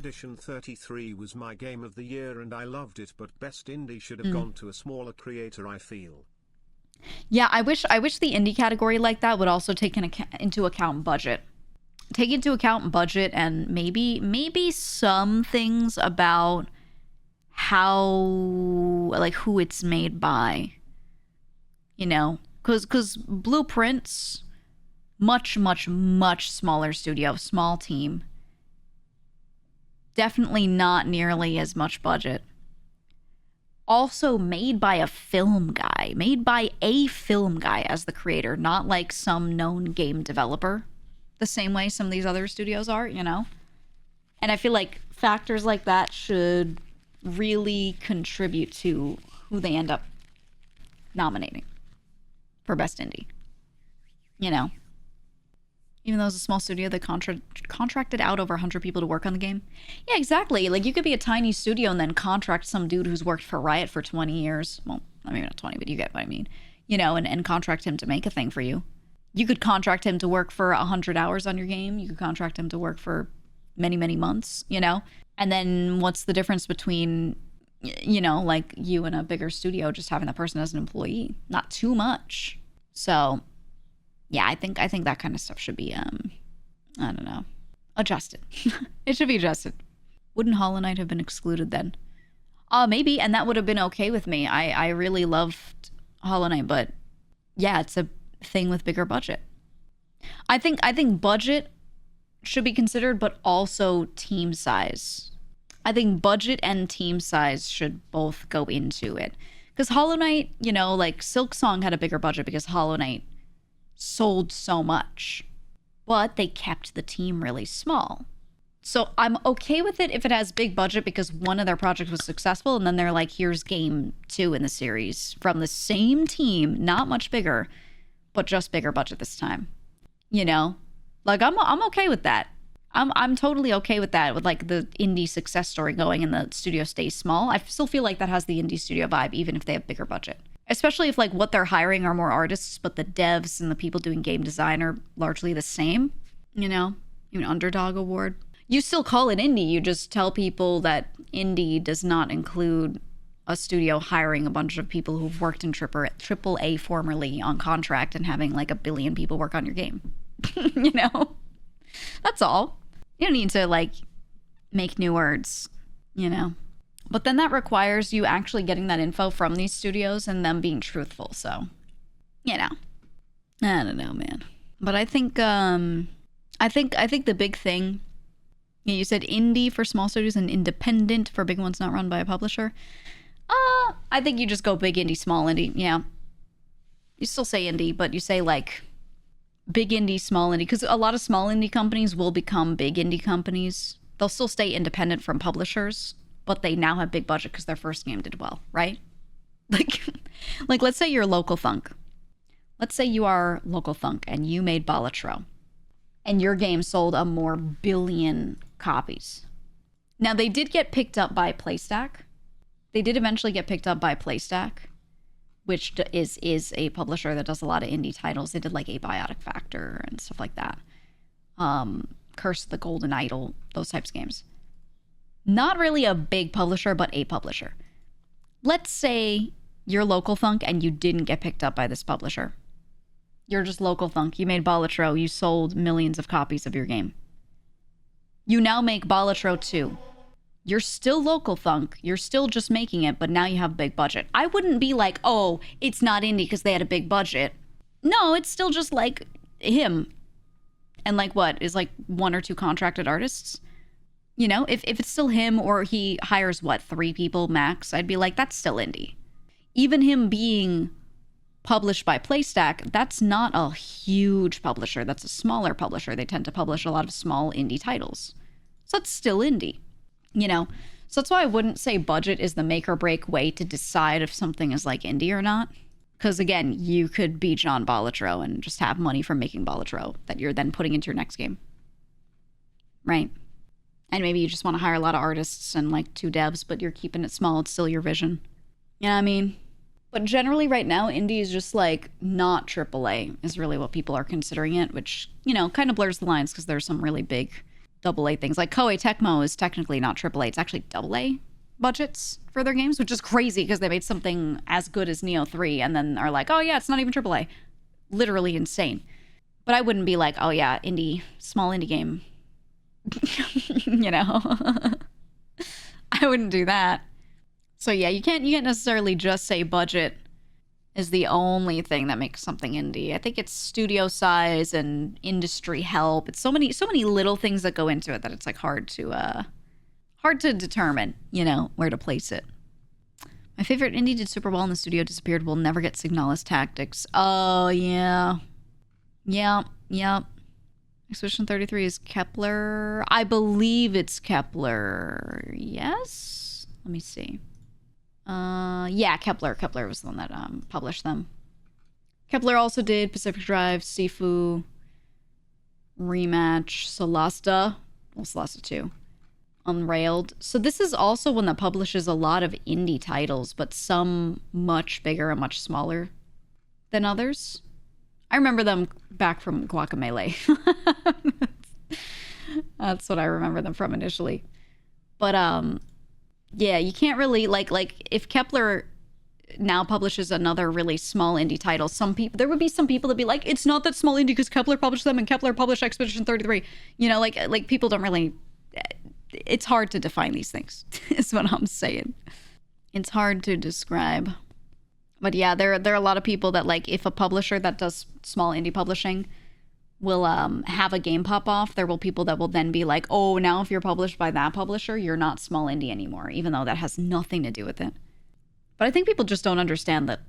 Edition 33 was my game of the year and I loved it, but best indie should have gone to a smaller creator, I feel. Yeah, I wish the indie category like that would also take into account budget. Take into account budget and maybe some things about how, like, who it's made by. You know, because Blueprint's much smaller studio, small team. Definitely not nearly as much budget. Also made by a film guy as the creator, not like some known game developer, the same way some of these other studios are, you know? And I feel like factors like that should really contribute to who they end up nominating for Best Indie. You know? Even though it's a small studio that contracted out over 100 people to work on the game. Yeah, exactly. Like, you could be a tiny studio and then contract some dude who's worked for Riot for 20 years. Well, I mean, not 20, but you get what I mean. You know, and contract him to make a thing for you. You could contract him to work for 100 hours on your game. You could contract him to work for many months, you know? And then what's the difference between, you know, like you and a bigger studio just having that person as an employee? Not too much. So... yeah, I think that kind of stuff should be, I don't know, adjusted. It should be adjusted. Wouldn't Hollow Knight have been excluded then? Maybe, and that would have been okay with me. I really loved Hollow Knight, but yeah, it's a thing with bigger budget. I think budget should be considered, but also team size. I think budget and team size should both go into it. Because Hollow Knight, you know, like Silksong had a bigger budget because Hollow Knight sold so much, but they kept the team really small. So I'm okay with it if it has big budget because one of their projects was successful and then they're like, here's game 2 in the series from the same team, not much bigger, but just bigger budget this time. You know, like I'm okay with that. I'm totally okay with that, with like the indie success story going and the studio stays small. I still feel like that has the indie studio vibe even if they have bigger budget. Especially if like what they're hiring are more artists, but the devs and the people doing game design are largely the same, you know, even Underdog Award. You still call it indie. You just tell people that indie does not include a studio hiring a bunch of people who've worked in triple A formerly on contract and having like 1 billion people work on your game. You know, that's all. You don't need to like make new words, you know. But then that requires you actually getting that info from these studios and them being truthful. So, you know, I don't know, man. But I think the big thing, yeah, you said indie for small studios and independent for big ones not run by a publisher. I think you just go big indie, small indie. Yeah. You still say indie, but you say like big indie, small indie. Because a lot of small indie companies will become big indie companies. They'll still stay independent from publishers, but they now have big budget because their first game did well, right? Like let's say you're Local Thunk. Let's say you are Local Thunk and you made Balatro and your game sold a more billion copies. Now, they did get picked up by PlayStack. They did eventually get picked up by PlayStack, which is a publisher that does a lot of indie titles. They did like Abiotic Factor and stuff like that. Curse of the Golden Idol, those types of games. Not really a big publisher, but a publisher. Let's say you're Local Thunk and you didn't get picked up by this publisher. You're just Local Thunk. You made Balatro. You sold millions of copies of your game. You now make Balatro 2. You're still Local Thunk. You're still just making it, but now you have a big budget. I wouldn't be like, oh, it's not indie because they had a big budget. No, it's still just like him. And like what? Is like 1 or 2 contracted artists? You know, if it's still him or he hires, what, 3 people max, I'd be like, that's still indie. Even him being published by PlayStack, that's not a huge publisher. That's a smaller publisher. They tend to publish a lot of small indie titles. So that's still indie, you know? So that's why I wouldn't say budget is the make or break way to decide if something is like indie or not. Because again, you could be John Balatro and just have money from making Balatro that you're then putting into your next game. Right? And maybe you just want to hire a lot of artists and like 2 devs, but you're keeping it small. It's still your vision. You know what I mean? But generally right now, indie is just like not AAA is really what people are considering it, which, you know, kind of blurs the lines because there's some really big AA things. Like Koei Tecmo is technically not AAA. It's actually AA budgets for their games, which is crazy because they made something as good as Neo 3 and then are like, oh yeah, it's not even AAA. Literally insane. But I wouldn't be like, oh yeah, small indie game. You know? I wouldn't do that. So yeah, you can't necessarily just say budget is the only thing that makes something indie. I think it's studio size and industry help. It's so many little things that go into it that it's like hard to determine, you know, where to place it. My favorite indie did super well and the studio disappeared. We'll never get Signalis Tactics. Oh yeah. Yep. Expedition 33 is Kepler. I believe it's Kepler. Yes? Let me see. Yeah, Kepler. Kepler was the one that published them. Kepler also did Pacific Drive, Sifu, Rematch, Solasta. Well, Solasta 2. Unrailed. So this is also one that publishes a lot of indie titles, but some much bigger and much smaller than others. I remember them back from Guacamelee. That's what I remember them from initially. But yeah, you can't really like if Kepler now publishes another really small indie title, there would be some people that'd be like, it's not that small indie because Kepler published them and Kepler published Expedition 33. You know, like people don't really. It's hard to define these things. Is what I'm saying. It's hard to describe. But yeah, there are a lot of people that like if a publisher that does small indie publishing will have a game pop off, there will people that will then be like, oh, now if you're published by that publisher, you're not small indie anymore, even though that has nothing to do with it. But I think people just don't understand that,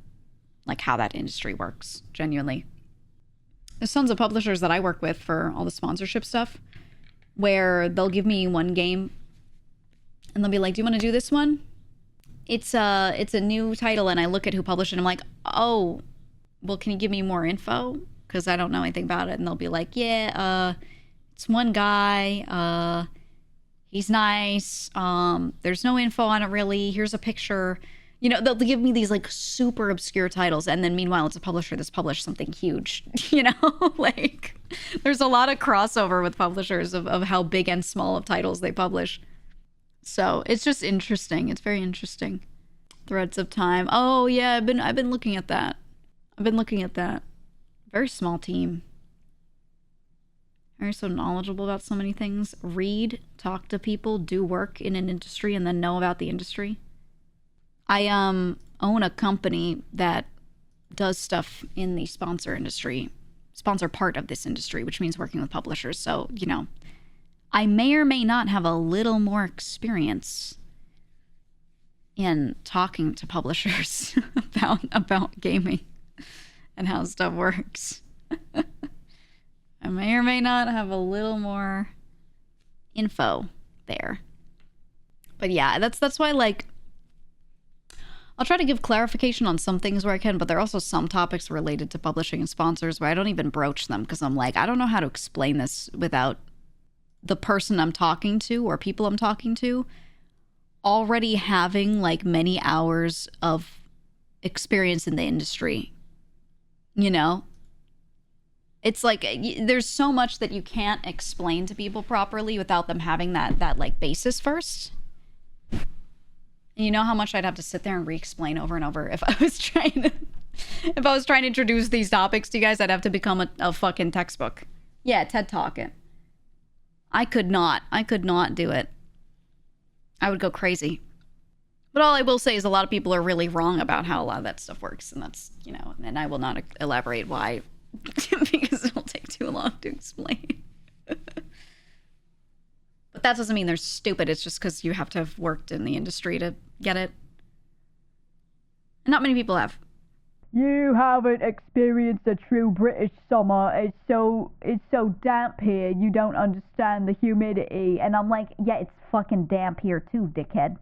like how that industry works, genuinely. There's tons of publishers that I work with for all the sponsorship stuff where they'll give me one game and they'll be like, do you want to do this one? It's a new title, and I look at who published it, and I'm like, oh, well, can you give me more info? Because I don't know anything about it. And they'll be like, yeah, it's one guy, he's nice, there's no info on it really, here's a picture. You know, they'll give me these like super obscure titles, and then meanwhile it's a publisher that's published something huge, you know? Like, there's a lot of crossover with publishers of how big and small of titles they publish. So it's just interesting. It's very interesting. Threads of Time. Oh yeah, I've been looking at that. Very small team. Very so knowledgeable about so many things. Read, talk to people, do work in an industry, and then know about the industry. I own a company that does stuff in the sponsor part of this industry, which means working with publishers. So, you know, I may or may not have a little more experience in talking to publishers about gaming and how stuff works. I may or may not have a little more info there. But yeah, that's why, like, I'll try to give clarification on some things where I can, but there are also some topics related to publishing and sponsors where I don't even broach them because I'm like, I don't know how to explain this without the person I'm talking to or people I'm talking to already having like many hours of experience in the industry. You know? It's like there's so much that you can't explain to people properly without them having that like basis first. And you know how much I'd have to sit there and re-explain over and over if I was trying to introduce these topics to you guys. I'd have to become a fucking textbook. Yeah, TED Talk it. I could not do it. I would go crazy. But all I will say is a lot of people are really wrong about how a lot of that stuff works, and that's, you know, and I will not elaborate why because it'll take too long to explain. But that doesn't mean they're stupid. It's just because you have to have worked in the industry to get it. And not many people have. You haven't experienced a true British summer. It's so damp here. You don't understand the humidity. And I'm like, yeah, it's fucking damp here too, dickhead.